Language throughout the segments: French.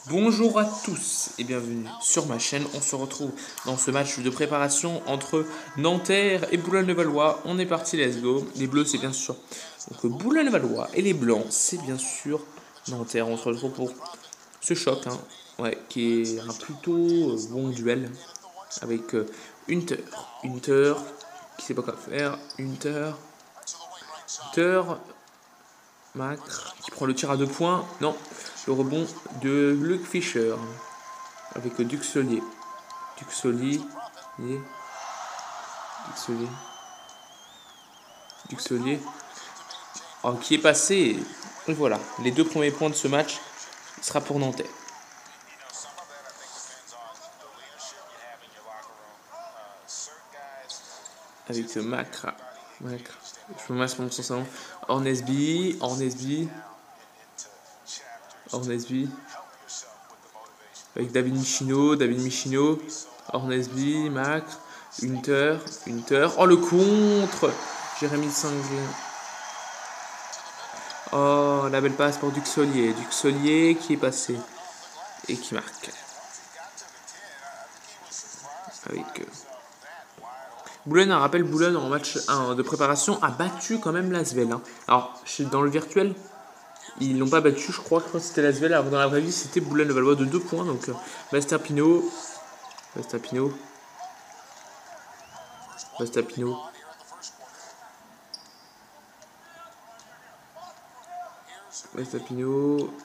Bonjour à tous et bienvenue sur ma chaîne. On se retrouve dans ce match de préparation entre Nanterre et Boulogne-le-Valois. On est parti, let's go. Les bleus, c'est bien sûr donc Boulogne-le-Valois et les blancs, c'est bien sûr Nanterre. On se retrouve pour ce choc, ouais, qui est un plutôt bon duel avec Hunter qui sait pas quoi faire. Hunter, Macre qui prend le tir à 2 points. Non, le rebond de Luke Fischer avec Duxolier. Duxolier. Oh, qui est passé. Et voilà, les 2 premiers points de ce match sera pour Nantais. Avec Macre. Je me masse mon sens avant. Hornesby. Avec David Michino. Hornesby, Macre. Hunter. Oh, le contre. Jérémy Sanglin. Oh, la belle passe pour Duxolier. Duxolier qui est passé et qui marque. Avec Boulogne, un rappel, Boulogne en match 1 de préparation a battu quand même l'Asvel. Alors, dans le virtuel, ils l'ont pas battu, je crois que c'était l'Asvel. Alors, dans la vraie vie, c'était Boulogne-le-Valois de 2 points. Donc, Bastapino.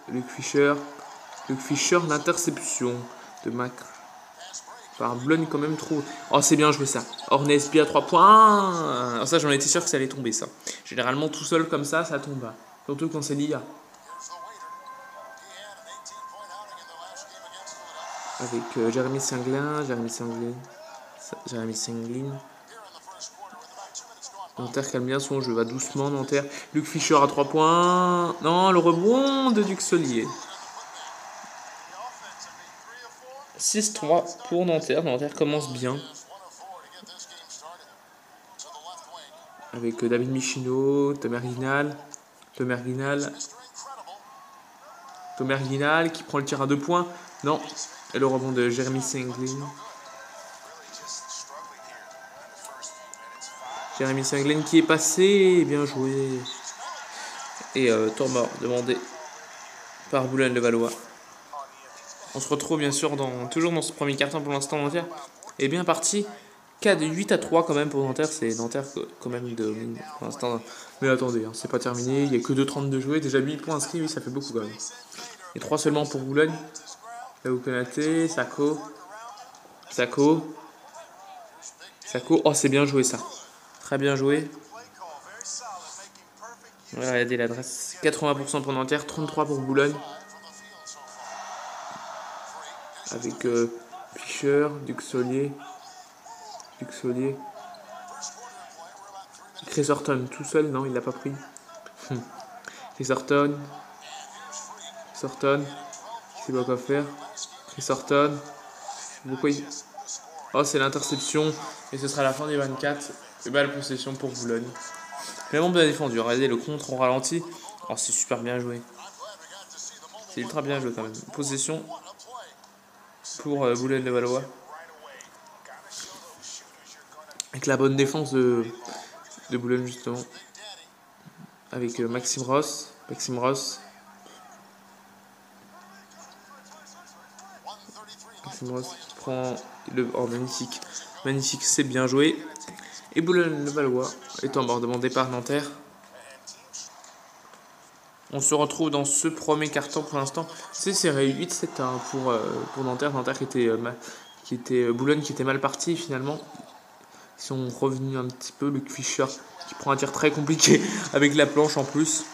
Luc Fischer, l'interception de Macre. Par Boulogne quand même trop. Oh, c'est bien joué ça. Hornesby à 3 points. Alors ça, j'en étais sûr que ça allait tomber ça. Généralement, tout seul comme ça tombe pas. Surtout quand c'est l'IA. Avec Jérémy Sanglin. Nanterre calme bien son jeu, va doucement Nanterre. Luc Fischer à 3 points. Non, le rebond de Duxolier. 6-3 pour Nanterre. Nanterre commence bien. Avec David Michino, Thomas Guinal qui prend le tir à 2 points. Non. Et le rebond de Jérémy Sanglin. Qui est passé. Bien joué. Et temps mort demandé par Boulogne-le-Valois. On se retrouve bien sûr toujours dans ce premier carton pour l'instant. Nanterre est bien parti. 8-3 quand même pour Nanterre. C'est Nanterre quand même domine pour l'instant. Mais attendez, c'est pas terminé. Il n'y a que 2,32 joués. Déjà 8 points inscrits. Oui, ça fait beaucoup quand même. Et 3 seulement pour Boulogne. Là où Konaté, Sako. Oh, c'est bien joué ça. Très bien joué. Regardez l'adresse. 80% pour Nanterre, 33 pour Boulogne. Avec Fischer, Duxolier. Chris Horton tout seul, non, il l'a pas pris. Chris Horton. Il sait pas quoi faire. Chris Horton. Oh, c'est l'interception. Et ce sera la fin des 24. Et balle possession pour Boulogne. Vraiment bien défendu. Regardez le contre au ralenti. Oh, c'est super bien joué. C'est ultra bien joué quand même. Possession pour Boulogne-le-Valois. Avec la bonne défense de Boulogne justement. Avec Maxime Ross prend le... Oh, magnifique, c'est bien joué. Et Boulogne-le-Valois est en bord demandé par Nanterre. On se retrouve dans ce premier carton pour l'instant. C'est serré 8-7 pour Nanterre. Nanterre Boulogne qui était mal parti finalement. Ils sont revenus un petit peu. Luc Fischer qui prend un tir très compliqué avec la planche en plus.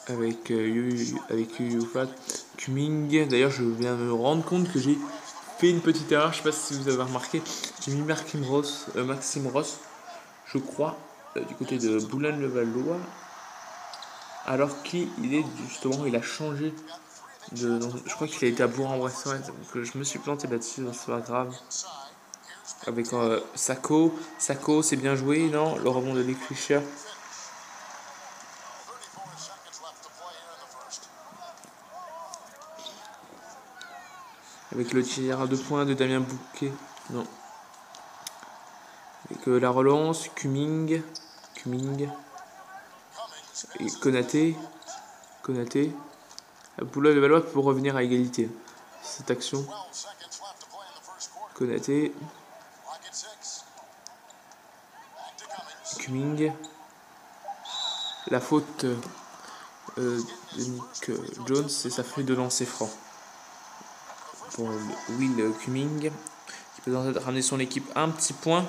Avec Yufat, Kuming. D'ailleurs, je viens de me rendre compte que j'ai fait une petite erreur. Je sais pas si vous avez remarqué. J'ai mis Maxime Ross, je crois, du côté de Boulogne-le-Valois. Alors qu'il est justement, il a changé je crois qu'il a été à Bourg-en-Bresse. Donc je me suis planté là-dessus, c'est pas grave. Avec Sako. Sako, c'est bien joué, non? Le rebond de Nick Fisher. Avec le tir à 2 points de Damien Bouquet. Non. Avec la relance, Cumming. Et Konaté. Boulogne-Levallois peut revenir à égalité. Cette action. Konaté. Cumming. La faute de Nick Jones, et ça fait de lancer franc. Pour Will Cumming, qui peut ramener son équipe à un petit point.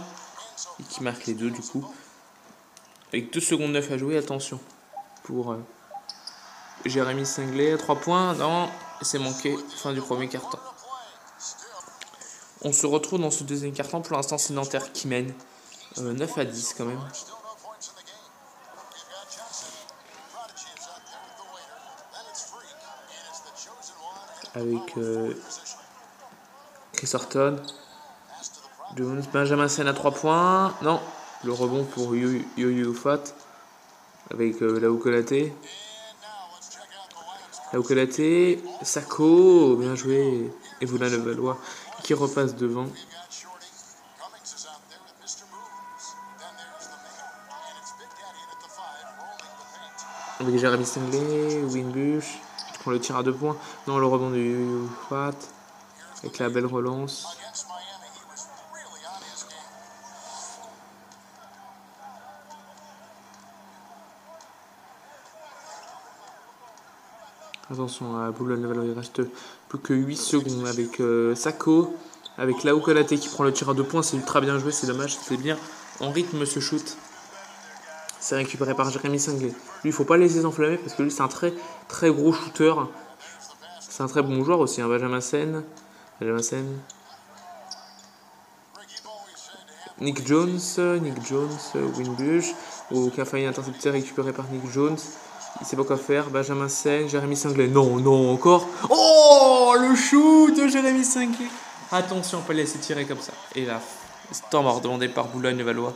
Et qui marque les deux du coup. Avec 2 secondes 9 à jouer, attention. Pour Jérémy Singlet, 3 points. Non, c'est manqué. Fin du premier quart-temps. On se retrouve dans ce deuxième quart-temps. Pour l'instant, c'est Nanterre qui mène. 9 à 10 quand même. Avec Chris Horton. Jones, Benjamin Sen à 3 points. Non, le rebond pour Yo-Yo Fat. Avec Lao Konaté. Sako, bien joué. Et Boulogne-Levallois qui repasse devant. Avec Jérémy Singlet, Winbush, qui prend le tir à 2 points. Non, le rebond de Yo-Yo Fat. Avec la belle relance. Attention à Boulogne-Levallois, il reste plus que 8 secondes avec Sako, avec Lao Konaté qui prend le tir à 2 points, c'est ultra bien joué, c'est dommage, c'était bien en rythme ce shoot. C'est récupéré par Jérémy Singlet. Lui, il faut pas le laisser s'enflammer parce que lui, c'est un très très gros shooter. C'est un très bon joueur aussi, hein, Benjamin Sen. Nick Jones, Winbush, qui a failli intercepter, récupéré par Nick Jones. Il sait pas quoi faire. Benjamin Sen, Jérémy Singlet. Non, encore. Oh, le shoot de Jérémy Singlet. Attention, on peut le laisser tirer comme ça. Et là, temps mort demandé par Boulogne-Levallois.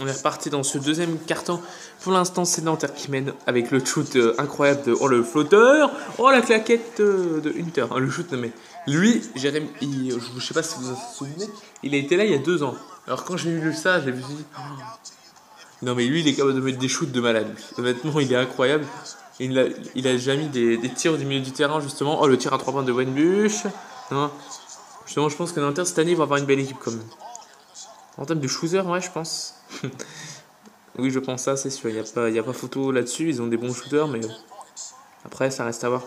On est reparti dans ce deuxième carton. Pour l'instant, c'est Nanterre qui mène avec le shoot incroyable de le flotteur. Oh, la claquette de Hunter. Le shoot, mais lui, Jérémy, je sais pas si vous vous souvenez, il a été là il y a 2 ans. Alors quand j'ai vu ça, j'ai dit non, mais lui, il est capable de mettre des shoots de malade. Honnêtement, il est incroyable. Il a déjà mis des tirs du milieu du terrain, justement. Oh, le tir à 3 points de Winbush. Non. Justement, je pense que Nanterre, cette année, va avoir une belle équipe, quand même. En termes de shooter, ouais, je pense. Oui, je pense ça, c'est sûr. Il n'y a pas photo là-dessus. Ils ont des bons shooters, mais après, ça reste à voir.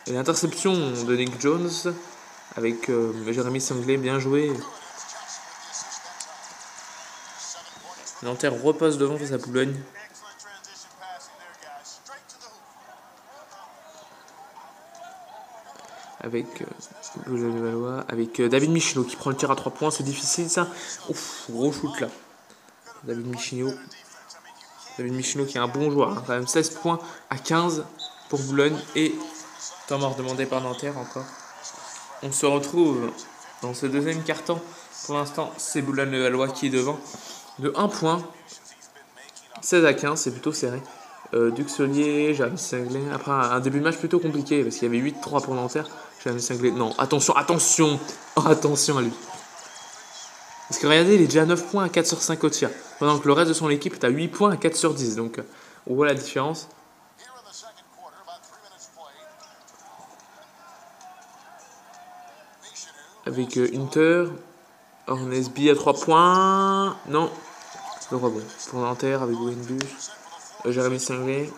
Et l'interception de Nick Jones avec Jérémy Singlet, bien joué. Nanterre repasse devant face à Boulogne. Avec Boulogne-Levallois, avec David Michino qui prend le tir à 3 points, c'est difficile ça. Ouf, gros shoot là. David Michino qui est un bon joueur, hein, quand même 16 points à 15 pour Boulogne et temps mort demandé par Nanterre encore. On se retrouve dans ce deuxième carton. Pour l'instant, c'est Boulogne-Levallois qui est devant de 1 point. 16 à 15, c'est plutôt serré. Duxelier, Jérémy Singlet. Après un début de match plutôt compliqué parce qu'il y avait 8-3 pour Nanterre. Jérémy Singlet, non, attention à lui. Parce que regardez, il est déjà à 9 points à 4 sur 5 au tir. Pendant que le reste de son équipe est à 8 points à 4 sur 10. Donc on voit la différence. Avec Hunter, Hornesby à 3 points. Non, le rebond pour Nanterre avec Winbush. Jérémy Singlet.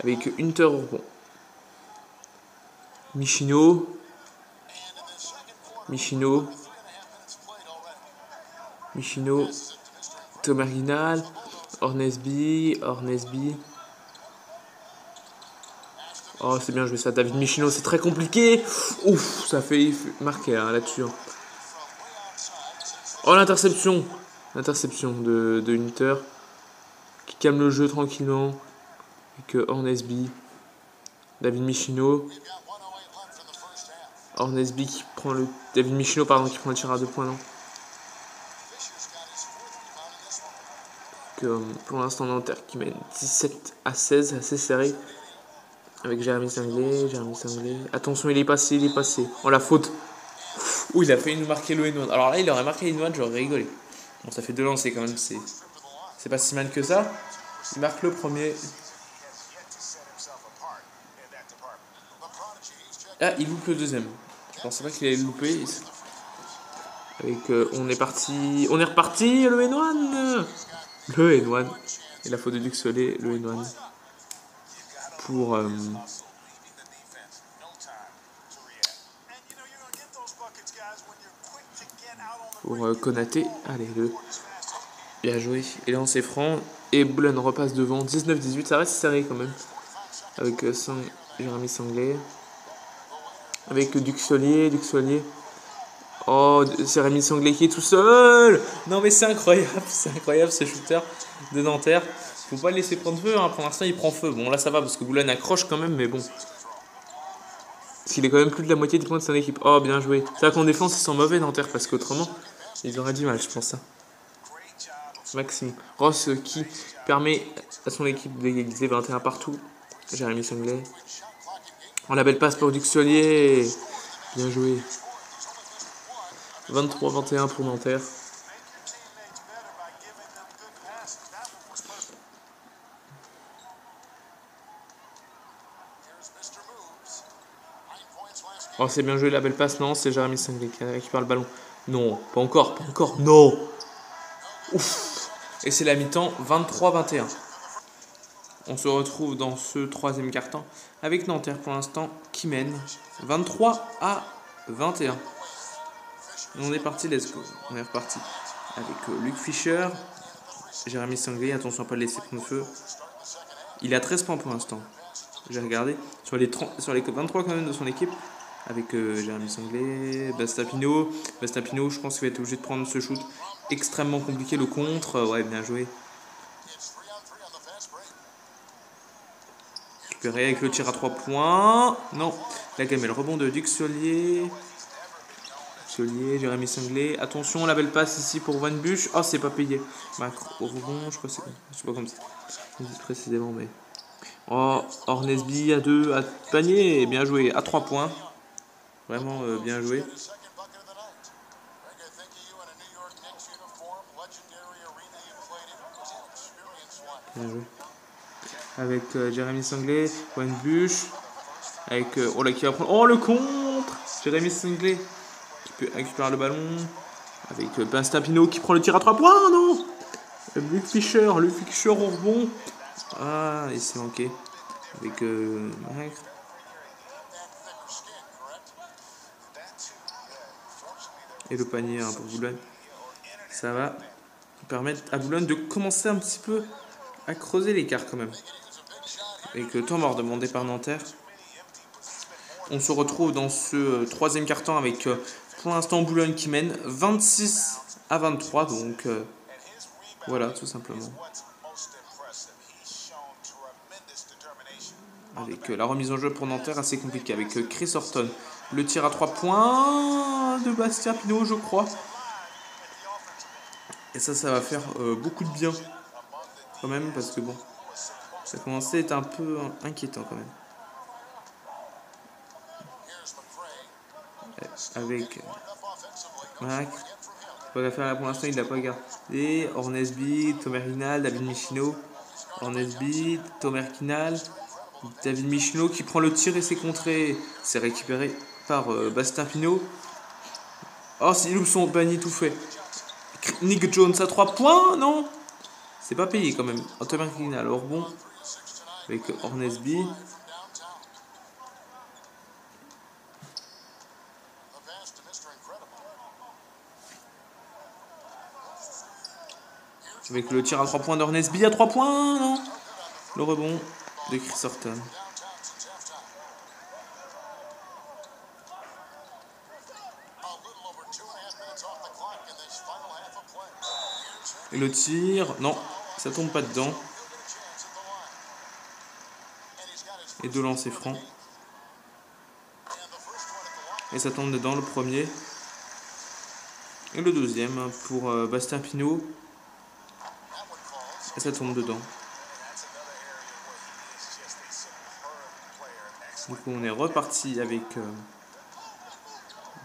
Avec Hunter au rebond. Michino. Tomerginal. Hornesby. Oh, c'est bien joué ça, David Michino, c'est très compliqué. Ouf, ça fait marquer hein, là-dessus. Oh, l'interception Interception de Hunter qui calme le jeu tranquillement. Avec Hornesby, David Michino. Hornesby qui prend le. David Michino, pardon, qui prend le tir à 2 points, non. Pour l'instant, Nanterre qui mène 17-16, assez serré. Avec Jérémy Sanglé. Attention, il est passé. Oh, la faute. Ouh, il a failli nous marquer le N1. Alors là, il aurait marqué le N1, j'aurais rigolé. Bon, ça fait 2 lancers quand même, c'est pas si mal que ça. Il marque le premier. Ah, il loupe le deuxième. Je pensais pas qu'il allait le louper. Avec, on est reparti, le N1. Le N1. Et la faute de Duxolet, le N1. Pour Konaté. Allez, bien joué. Et là, on s'est franc. Et Boulogne repasse devant. 19-18. Ça reste serré quand même. Avec Jérémy Sanglé. Avec Duxolier. Oh, c'est Jérémy Sanglé qui est tout seul. Non mais c'est incroyable ce shooter de Nanterre. Faut pas le laisser prendre feu, hein. Pour l'instant il prend feu. Bon là ça va parce que Boulogne accroche quand même, mais bon. Parce qu'il est quand même plus de la moitié des points de son équipe. Oh, bien joué. C'est vrai qu'en défense ils sont mauvais Nanterre parce qu'autrement ils auraient du mal, je pense ça. Maxime Ross qui permet à son équipe d'égaliser 21 partout. Jérémy Sanglé. Oh, la belle passe pour Duxolier. Bien joué. 23-21 pour Nanterre. Oh, c'est bien joué la belle passe. Non, c'est Jérémy Sanglé qui récupère le ballon. Non, pas encore. Non. Ouf. Et c'est la mi-temps 23-21. On se retrouve dans ce troisième quart-temps avec Nanterre pour l'instant qui mène 23-21. On est parti, let's go. On est reparti avec Luc Fischer, Jérémy Sanglé. Attention à ne pas le laisser prendre feu. Il a 13 points pour l'instant. J'ai regardé sur les 23 quand même de son équipe. Avec Jérémy Sanglé, Bastapino, je pense qu'il va être obligé de prendre ce shoot extrêmement compliqué, le contre. Ouais, bien joué. Récupéré avec le tir à 3 points. Non, la gamme, le rebond de Duxolier. Jérémy Sanglé. Attention, la belle passe ici pour Van Buch. Oh, c'est pas payé. Au rebond, je crois que c'est. Je sais pas comme ça. Précisément, mais. Oh, Hornesby à 2, à panier. Bien joué, à 3 points. Vraiment bien joué. Bien joué. Avec Jérémy Sanglé, Van Buch. Avec. Oh là, qui va prendre. Oh, le contre Jérémy Sanglé qui peut récupérer le ballon. Avec Bastapino qui prend le tir à 3 points. Non, Luc Fischer au rebond. Ah, il s'est manqué. Avec et le panier pour Boulogne. Ça va permettre à Boulogne de commencer un petit peu à creuser l'écart quand même. Avec temps mort demandé par Nanterre. On se retrouve dans ce troisième quart-temps avec pour l'instant Boulogne qui mène 26-23. Donc voilà, tout simplement. Avec la remise en jeu pour Nanterre assez compliquée. Avec Chris Horton. Le tir à 3 points de Bastien Pinot, je crois. Et ça va faire beaucoup de bien. Quand même, parce que bon, ça commençait à être un peu inquiétant quand même. Avec Mac. Pour l'instant, il l'a pas gardé. Hornesby, Tomerkinal, David Michino. Hornesby, Tomerkinal. David Michino qui prend le tir et c'est contré. C'est récupéré par Bastien Pinot. Oh, il loupe son panier tout fait. Nick Jones à 3 points, non? C'est pas payé quand même. Tomerkinal, alors bon. Avec Hornesby. Avec le tir à 3 points d'Hornesby à 3 points, non? Le rebond de Chris Horton. Et le tir, non, ça tombe pas dedans. Et 2 lancers francs. Et ça tombe dedans le premier. Et le deuxième pour Bastien Pinot. Et ça tombe dedans. Du coup on est reparti avec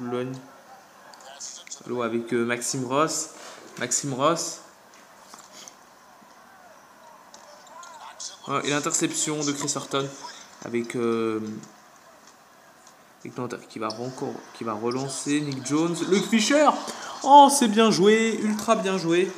Boulogne. Avec Maxime Ross. Et l'interception de Chris Horton avec Nanterre qui va relancer Nick Jones. Luke Fisher. Oh, c'est bien joué, ultra bien joué.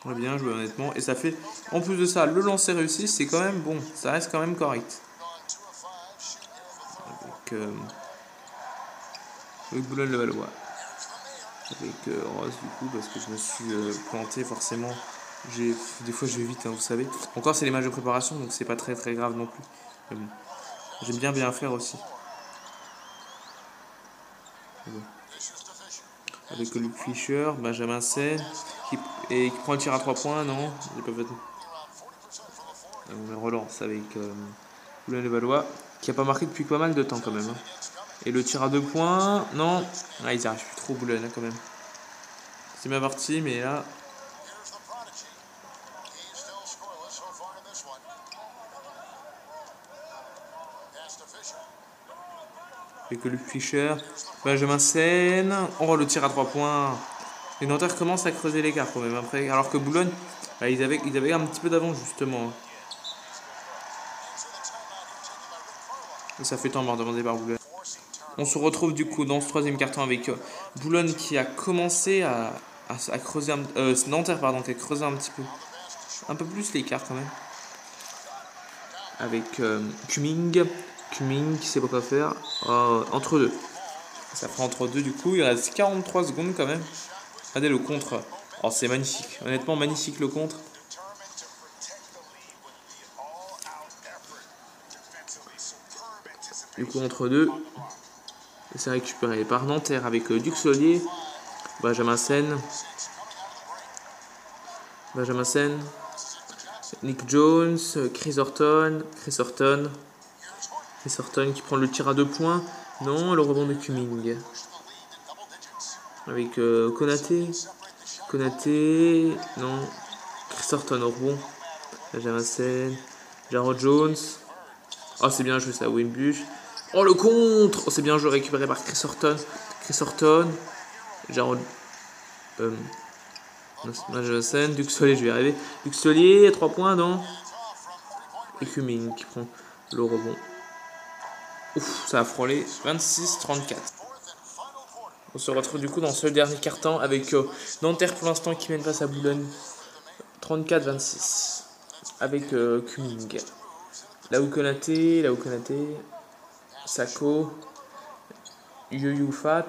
Ouais, bien joué honnêtement. Et ça fait, en plus de ça, le lancer réussi, c'est quand même bon. Ça reste quand même correct. Avec Boulogne-le-Valois. Avec Rose du coup, parce que je me suis planté forcément. Des fois je vais vite, hein, vous savez. Encore c'est les matchs de préparation, donc c'est pas très très grave non plus. Mais bon. J'aime bien faire aussi. Bon. Avec Luke Fisher, Benjamin Sen, qui prend le tir à 3 points, non, j'ai pas fait. On relance avec Boulogne-le-Valois, qui a pas marqué depuis pas mal de temps quand même. Hein. Et le tir à 2 points, non, ils n'y arrivent plus trop Boulogne quand même. C'est bien parti, mais là. Avec Luke Fisher, Benjamin Sen, oh le tir à 3 points. Les Nanterre commencent à creuser l'écart quand même après, alors que Boulogne, bah, ils avaient un petit peu d'avance justement. Et ça fait temps mort demandé par Boulogne. On se retrouve du coup dans ce troisième quart-temps avec Boulogne qui a commencé à creuser Nanterre pardon, qui a creusé un peu plus l'écart quand même. Avec Cumming qui sait pas quoi faire. Entre deux. Ça prend entre deux du coup. Il reste 43 secondes quand même. Regardez le contre. Oh, c'est magnifique. Honnêtement, magnifique le contre. Du coup, entre deux. Et c'est récupéré par Nanterre avec Duxolier. Benjamin Sen. Nick Jones. Chris Horton qui prend le tir à 2 points. Non, le rebond de Cumming. Avec Konaté, non. Chris Horton au rebond. Benjamin Sen. Jarrod Jones. Oh, c'est bien joué ça, Winbush. Oh, le contre. Oh, c'est bien joué, récupéré par Chris Horton. Jarrod. Benjamin Sen. Duxolier, je vais y arriver. Duxolier, 3 points, non. Et Cumming qui prend le rebond. Ouf, ça a frôlé. 26-34. On se retrouve du coup dans ce dernier quart-temps avec Nanterre pour l'instant qui mène face à Boulogne. 34-26. Avec Cumming. Là où Konaté. Sako. Youyou Fat.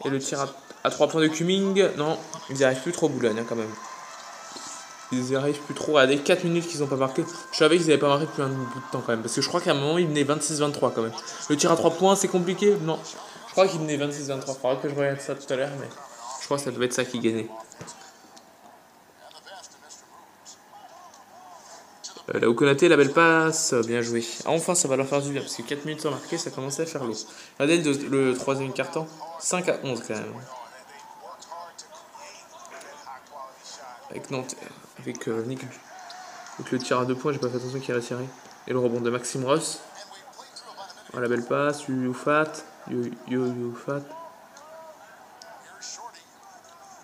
Et le tir à 3 points de Cumming. Non, ils n'y arrivent plus trop Boulogne hein, quand même. Ils n'y arrivent plus trop. Regardez, 4 minutes qu'ils n'ont pas marqué. Je savais qu'ils n'avaient pas marqué depuis un bout de temps quand même. Parce que je crois qu'à un moment, ils venaient 26-23 quand même. Le tir à 3 points, c'est compliqué. Non. Je crois qu'ils venaient 26-23. Il faudra que je regarde ça tout à l'heure. Mais je crois que ça devait être ça qui gagnait. Là où Konaté, la belle passe. Bien joué. Enfin, ça va leur faire du bien. Parce que 4 minutes sans marquer, ça commençait à faire lourd. Regardez le troisième quart-temps. 5-11 quand même. Avec Nanterre. Avec Nick. Avec le tir à 2 points, j'ai pas fait attention qu'il a tiré. Et le rebond de Maxime Ross. Oh, la belle passe, Youyou Fat.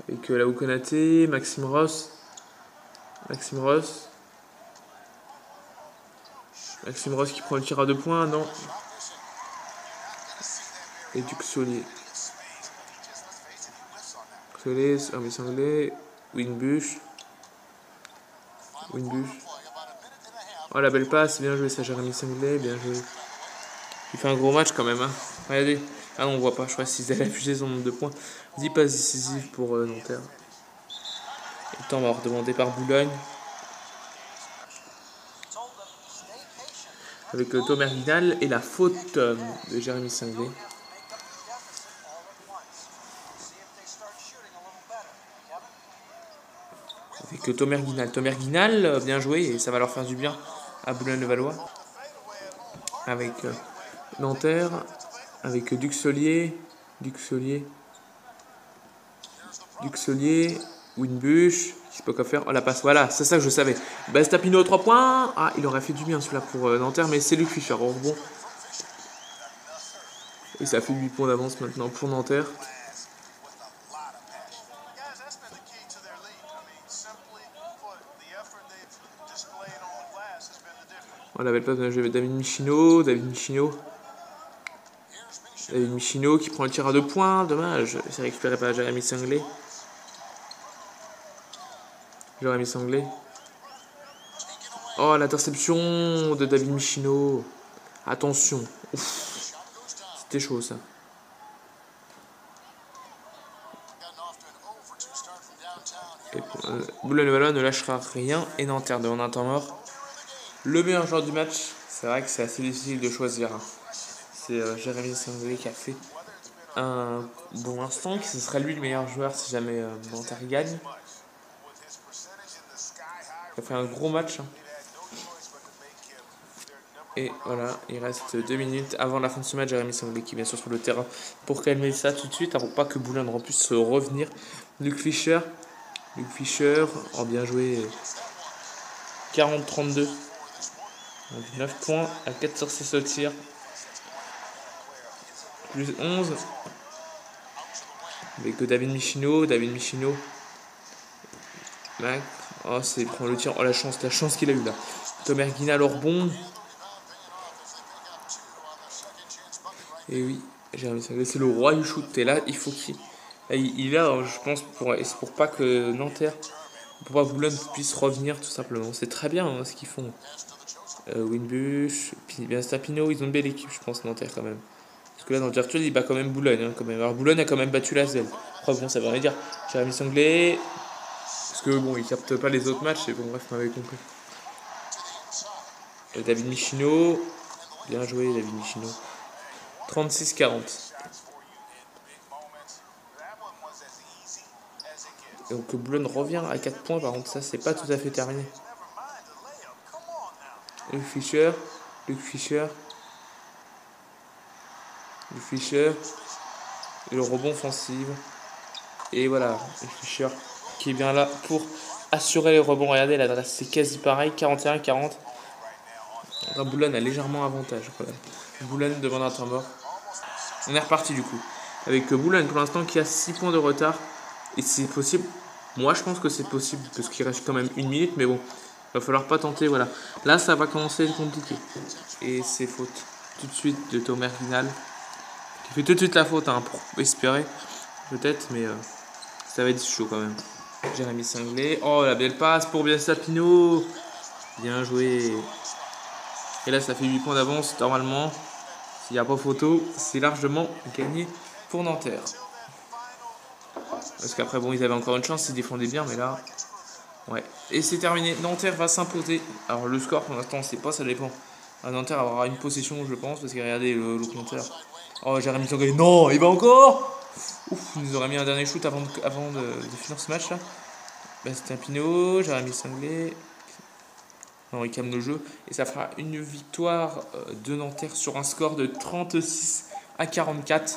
Avec là où Konaté, Maxime Ross qui prend le tir à 2 points, non. Et Duxolier. Sanglé. Winbush. Oh la belle passe, bien joué ça, Jérémy Sanglé, bien joué. Il fait un gros match quand même. Hein. Regardez. Ah non, on voit pas, je crois qu'ils avaient affiché son nombre de points. 10 passes décisives pour Nanterre. Le temps mort demandé par Boulogne. avec Thomas Guinal et la faute de Jérémy Singlé. Avec Thomas Guinal. Thomas Guinal, bien joué et ça va leur faire du bien à Boulogne-le-Valois. Avec Nanterre, avec Duxolier, Winbush, qui sait pas quoi faire. Oh la passe, voilà, c'est ça que je savais. Bastapino 3 points. Ah, il aurait fait du bien celui-là pour Nanterre, mais c'est Luc Fischer. Oh, bon. Et ça fait 8 points d'avance maintenant pour Nanterre. On la belle passe de David Michino qui prend le tir à 2 points. Dommage, c'est récupéré par Jérémy Singlé. Oh, l'interception de David Michino. Attention. Ouf. C'était chaud ça. Boulogne-le-Valois ne lâchera rien et Nanterre devant un temps mort. Le meilleur joueur du match, c'est vrai que c'est assez difficile de choisir. C'est Jérémy Singlé qui a fait un bon instant, qui ce serait lui le meilleur joueur si jamais Nanterre gagne. Il a fait un gros match. Et voilà, il reste 2 minutes avant la fin de ce match. Jérémy Singlé qui est bien sûr sur le terrain pour calmer ça tout de suite, pour pas que Boulogne puisse revenir. Luc Fischer, oh bien joué. 40-32. 9 points à 4 sur 6 au tir. Plus 11. Avec David Michino. Mac. Oh, il prend le tir. Oh, la chance qu'il a eu là. Thomas Guinal au rebond. Et oui, Jérémy Singlé, c'est le roi du shoot. Et là, il faut qu'il. Il est là, je pense, c'est pour pas que Nanterre, pour pas que Boulogne puisse revenir tout simplement. C'est très bien hein, ce qu'ils font. Winbush, bien Stapino, ils ont une belle équipe, je pense, Nanterre quand même. Parce que là, dans le virtuel, il bat quand même Boulogne. Hein, quand même. Alors, Boulogne a quand même battu la Zelle. Après, bon, ça veut rien dire. Jérémy Singlé. Parce que bon, il capte pas les autres matchs. Et bon, bref, on avait compris. David Michino. Bien joué, David Michino. 36-40. Donc, Boulogne revient à 4 points. Par contre, ça, c'est pas tout à fait terminé. Luc Fischer. Et le rebond offensif. Et voilà, Luc Fischer qui est bien là pour assurer les rebonds. Regardez, l'adresse c'est quasi pareil, 41-40. Boulogne a légèrement avantage. Voilà. Boulogne demande un temps mort. On est reparti du coup. Avec Boulogne pour l'instant qui a 6 points de retard. Et c'est possible. Moi je pense que c'est possible parce qu'il reste quand même 1 minute. Mais bon, il va falloir pas tenter. Voilà. Là ça va commencer à être compliqué. Et c'est faute tout de suite de Thomas Guinal. Qui fait tout de suite la faute hein, pour espérer. Peut-être, mais ça va être chaud quand même. Jérémy Singlé. Oh la belle passe pour Biastapino. Bien joué. Et là ça fait 8 points d'avance normalement. S'il n'y a pas photo, c'est largement gagné pour Nanterre. Parce qu'après bon ils avaient encore une chance, ils défendaient bien, mais là. Ouais. Et c'est terminé. Nanterre va s'imposer. Alors le score pour l'instant on sait pas, ça dépend. Nanterre aura une possession je pense, parce que regardez le compteur. Oh Jérémy Singlé. Non, il va encore. Ouf, il nous aurait mis un dernier shoot avant de finir ce match là. Bastapino, Jérémy Singlé. Non, il calme le jeu. Et ça fera une victoire de Nanterre sur un score de 36-44.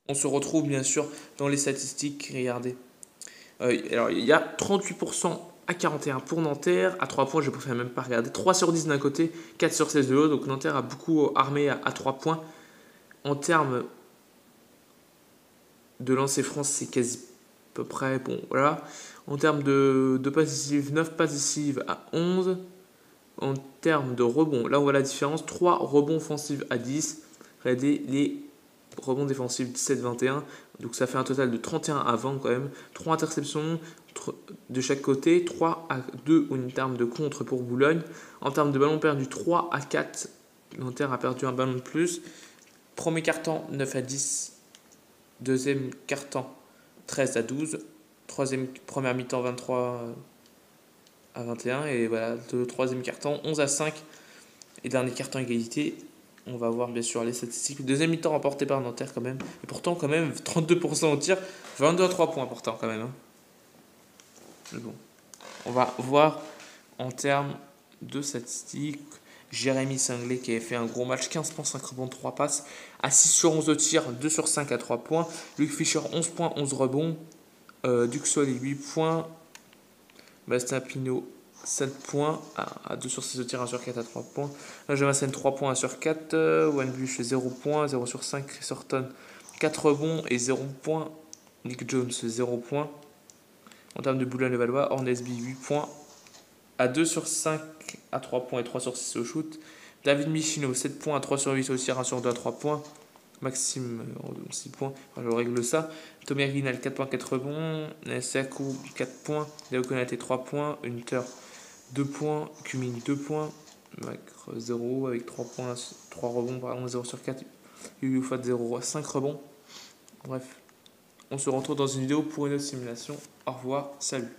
On se retrouve bien sûr dans les statistiques. Regardez. Alors il y a 38% à 41 pour Nanterre. À 3 points, je préfère même pas regarder. 3 sur 10 d'un côté, 4 sur 16 de l'autre. Donc Nanterre a beaucoup armé à 3 points. En termes de lancer France, c'est quasi à peu près. Bon, voilà. En termes de passes décisives, 9 passes décisives à 11. En termes de rebonds, là on voit la différence. 3 rebonds offensifs à 10. Regardez les rebonds défensifs 17-21. Donc ça fait un total de 31 à 20 quand même. 3 interceptions de chaque côté. 3 à 2 en termes de contre pour Boulogne. En termes de ballons perdus, 3 à 4. Nanterre a perdu un ballon de plus. Premier quart-temps, 9 à 10. Deuxième quart-temps, 13 à 12. Première mi-temps, 23 à 21. Et voilà, le troisième carton, 11-5. Et dernier carton égalité. On va voir bien sûr les statistiques. Deuxième mi-temps remporté par Nanterre quand même. Et pourtant quand même 32% au tir. 22 à 3 points pourtant quand même. Hein. Mais bon. On va voir en termes de statistiques. Jérémy Singlé qui avait fait un gros match, 15 points, 5 rebonds, 3 passes. À 6 sur 11 de tir, 2 sur 5 à 3 points. Luc Fischer, 11 points, 11 rebonds. Duxol, 8 points. Bastien Pinot, 7 points à 2 sur 6 de tir, 1 sur 4 à 3 points. Benjamin Sen, 3 points, 1 sur 4. Wanbush, 0 points, 0 sur 5. Chris Horton, 4 rebonds et 0 points. Nick Jones, 0 points. En termes de Boulogne-le-Valois, Hornesby, 8 points. À 2 sur 5 à 3 points et 3 sur 6 au shoot. David Michino, 7 points à 3 sur 8 au tir, 1 sur 2 à 3 points. Maxime, 6 points. Enfin, je règle ça. Tommy Aguinal, 4 points, 4 rebonds. Sakou, 4 points. Léo Konaté, 3 points. Hunter, 2 points. Cumming, 2 points. Macre, 0 avec 3 points, 3 rebonds, pardon, 0 sur 4. Youfat, 0, 5 rebonds. Bref, on se retrouve dans une vidéo pour une autre simulation. Au revoir, salut.